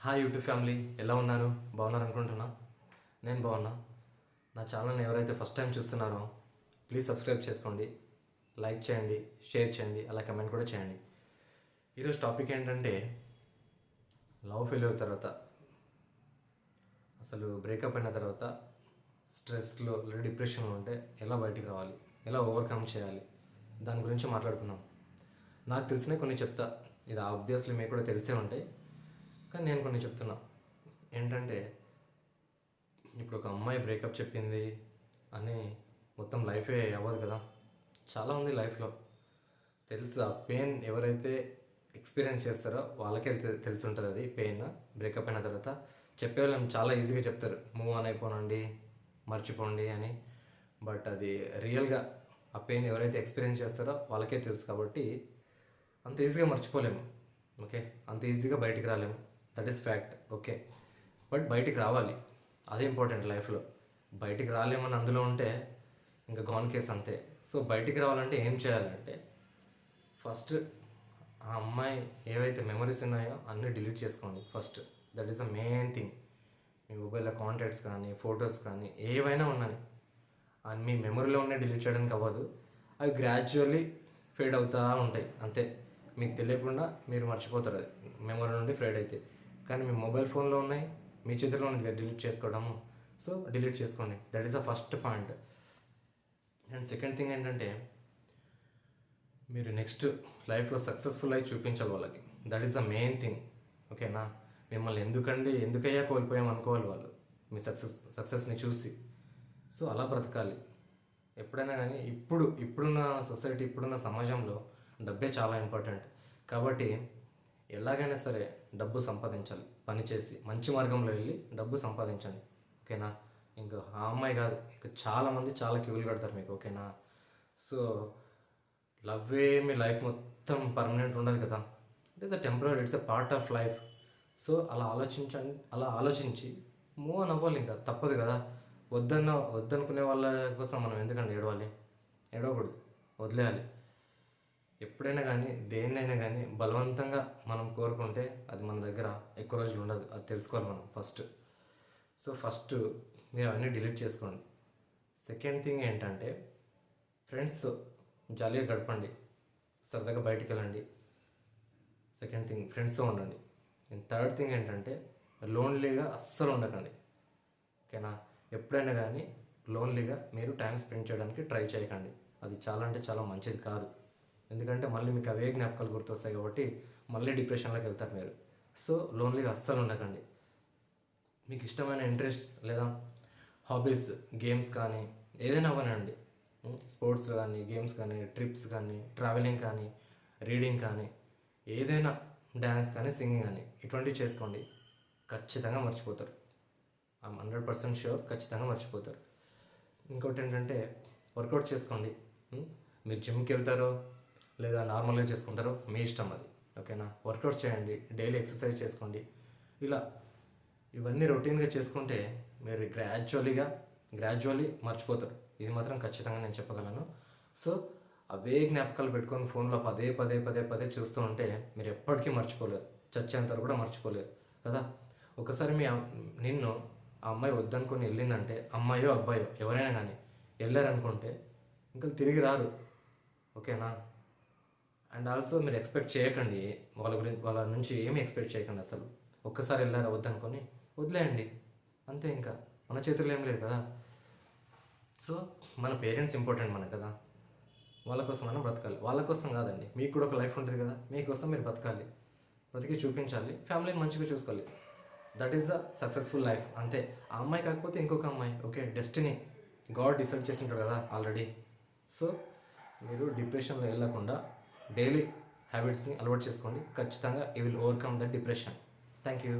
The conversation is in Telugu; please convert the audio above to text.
హాయ్ యూట్యూబ్ ఫ్యామిలీ, ఎలా ఉన్నారు? బాగున్నారు అనుకుంటున్నా. నేను బాగున్నా. నా ఛానల్ని ఎవరైతే ఫస్ట్ టైం చూస్తున్నారో ప్లీజ్ సబ్స్క్రైబ్ చేసుకోండి, లైక్ చేయండి, షేర్ చేయండి, అలా కమెంట్ కూడా చేయండి. ఈరోజు టాపిక్ ఏంటంటే లవ్ ఫెయిల్యూర్ తర్వాత, అసలు బ్రేకప్ అయిన తర్వాత స్ట్రెస్లో డిప్రెషన్లో ఉంటే ఎలా బయటికి రావాలి, ఎలా ఓవర్కమ్ చేయాలి, దాని గురించి మాట్లాడుకుందాం. నాకు తెలిసినవి కొన్ని చెప్తా. ఇది ఆబ్వియస్లీ మీకు కూడా తెలిసే ఉంటాయి, కానీ నేను కొన్ని చెప్తున్నా. ఏంటంటే ఇప్పుడు ఒక అమ్మాయి బ్రేకప్ చెప్పింది అని మొత్తం లైఫే అవ్వదు కదా. చాలా ఉంది లైఫ్లో. తెలుసు ఆ పెయిన్ ఎవరైతే ఎక్స్పీరియన్స్ చేస్తారో వాళ్ళకే తెలిసి ఉంటుంది అది పెయిన్. బ్రేకప్ అయిన తర్వాత చెప్పేవాళ్ళని చాలా ఈజీగా చెప్తారు, మూవ్ ఆన్ అయిపోనండి, మర్చిపోండి అని. బట్ అది రియల్గా ఆ పెయిన్ ఎవరైతే ఎక్స్పీరియన్స్ చేస్తారో వాళ్ళకే తెలుసు. కాబట్టి అంత ఈజీగా మర్చిపోలేము, ఓకే, అంత ఈజీగా బయటికి రాలేము. That is fact, okay. But బయటికి రావాలి, అదే ఇంపార్టెంట్ లైఫ్లో. బయటికి రాలేమని అందులో ఉంటే ఇంకా గాన్ కేస్ అంతే. సో బయటికి రావాలంటే ఏం చేయాలంటే ఫస్ట్ ఆ అమ్మాయి ఏవైతే మెమరీస్ ఉన్నాయో అన్నీ డిలీట్ చేసుకోండి first. That is the main thing. మీ మొబైల్లో కాంటాక్ట్స్ కానీ ఫొటోస్ కానీ ఏవైనా ఉన్నాయి అని మీ మెమరీలో ఉన్నాయి డిలీట్ చేయడానికి అవ్వదు. అవి గ్రాడ్యువల్లీ ఫేడ్ అవుతూ ఉంటాయి అంతే. మీకు తెలియకుండా మీరు మర్చిపోతారు అది మెమరీ నుండి ఫేడ్ అయితే. కానీ మీ మొబైల్ ఫోన్లో ఉన్నాయి, మీ చేతిలో ఉంది డిలీట్ చేసుకోవడము. సో డిలీట్ చేసుకోండి. That is the first point. And second thing ఏంటంటే మీరు నెక్స్ట్ లైఫ్లో సక్సెస్ఫుల్ అయి చూపించాలి వాళ్ళకి. That is the main thing, ఓకేనా. మిమ్మల్ని ఎందుకయ్యా కోల్పోయాం అనుకోవాలి వాళ్ళు మీ సక్సెస్ని చూసి. సో అలా బ్రతకాలి ఎప్పుడైనా కానీ. ఇప్పుడున్న సొసైటీ, ఇప్పుడున్న సమాజంలో డబ్బే చాలా ఇంపార్టెంట్. కాబట్టి ఎలాగైనా సరే డబ్బు సంపాదించాలి, పనిచేసి మంచి మార్గంలో వెళ్ళి డబ్బు సంపాదించండి, ఓకేనా. ఇంకా ఆ అమ్మాయి కాదు, ఇంకా చాలామంది చాలా క్యూలు కడతారు మీకు, ఓకేనా. సో లవ్వే మీ లైఫ్ మొత్తం పర్మనెంట్ ఉండదు కదా. It is a temporary, it's a part of life. So అలా ఆలోచించి మూవ్ అని అవ్వాలి. ఇంకా తప్పదు కదా. వద్దనుకునే వాళ్ళ కోసం మనం ఎందుకంటే ఏడవకూడదు, వదిలేయాలి. ఎప్పుడైనా కానీ దేన్నైనా కానీ బలవంతంగా మనం కోరుకుంటే అది మన దగ్గర ఎక్కువ రోజులు ఉండదు. అది తెలుసుకోవాలి మనం ఫస్ట్. సో ఫస్ట్ మీరు అన్నీ డిలీట్ చేసుకోండి. సెకండ్ థింగ్ ఏంటంటే ఫ్రెండ్స్తో జాలీగా గడపండి, సరదాగా బయటికి వెళ్ళండి. సెకండ్ థింగ్ ఫ్రెండ్స్తో ఉండండి. అండ్ థర్డ్ థింగ్ ఏంటంటే లోన్లీగా అస్సలు ఉండకండి, ఓకేనా. ఎప్పుడైనా కానీ లోన్లీగా మీరు టైం స్పెండ్ చేయడానికి ట్రై చేయకండి. అది చాలా అంటే చాలా మంచిది కాదు. ఎందుకంటే మళ్ళీ మీకు అవే జ్ఞాపకాలు గుర్తొస్తాయి కాబట్టి మళ్ళీ డిప్రెషన్లోకి వెళ్తారు మీరు. సో లోన్లీగా అస్సలు ఉండకండి. మీకు ఇష్టమైన ఇంట్రెస్ట్స్ లేదా హాబీస్, గేమ్స్ కానీ ఏదైనా అవ్వనండి, స్పోర్ట్స్ కానీ, గేమ్స్ కానీ, ట్రిప్స్ కానీ, ట్రావెలింగ్ కానీ, రీడింగ్ కానీ, ఏదైనా డ్యాన్స్ కానీ, సింగింగ్ కానీ, ఇటువంటివి చేసుకోండి. ఖచ్చితంగా మర్చిపోతారు. ఐఎమ్ 100% షూర్, ఖచ్చితంగా మర్చిపోతారు. ఇంకోటి ఏంటంటే వర్కౌట్ చేసుకోండి. మీరు జిమ్కి వెళ్తారో లేదా నార్మల్గా చేసుకుంటారో మీ ఇష్టం అది, ఓకేనా. వర్కౌట్స్ చేయండి, డైలీ ఎక్సర్సైజ్ చేసుకోండి. ఇవన్నీ రొటీన్గా చేసుకుంటే మీరు గ్రాడ్యువల్లీ మర్చిపోతారు. ఇది మాత్రం ఖచ్చితంగా నేను చెప్పగలను. సో అవే జ్ఞాపకాలు పెట్టుకొని ఫోన్లో పదే పదే పదే పదే చూస్తూ ఉంటే మీరు ఎప్పటికీ మర్చిపోలేరు, చచ్చేంత కూడా మర్చిపోలేరు కదా. ఒకసారి నిన్ను ఆ అమ్మాయి వద్దనుకొని వెళ్ళిందంటే, అమ్మాయో అబ్బాయో ఎవరైనా కానీ వెళ్ళారనుకుంటే ఇంకా తిరిగి రారు, ఓకేనా. అండ్ ఆల్సో మీరు ఎక్స్పెక్ట్ చేయకండి వాళ్ళ నుంచి ఏమీ ఎక్స్పెక్ట్ చేయకండి అసలు. ఒక్కసారి వెళ్ళారా వద్దనుకొని వదిలేయండి అంతే. ఇంకా మన చేతుల్లో ఏం లేదు కదా. సో మన పేరెంట్స్ ఇంపార్టెంట్ మనకు కదా. వాళ్ళ కోసం మనం బ్రతకాలి, వాళ్ళ కోసం కాదండి. మీకు కూడా ఒక లైఫ్ ఉంటుంది కదా, మీకోసం మీరు బ్రతకాలి, బ్రతికి చూపించాలి, ఫ్యామిలీని మంచిగా చూసుకోవాలి. That is the successful life అంతే. ఆ అమ్మాయి కాకపోతే ఇంకొక అమ్మాయి, ఓకే, డెస్టినీ, గాడ్ డిసైడ్ చేసి ఉంటాడు కదా ఆల్రెడీ. సో మీరు డిప్రెషన్లో వెళ్ళకుండా డైలీ హ్యాబిట్స్ని అలవాటు చేసుకోండి. ఖచ్చితంగా you will overcome the depression. Thank you.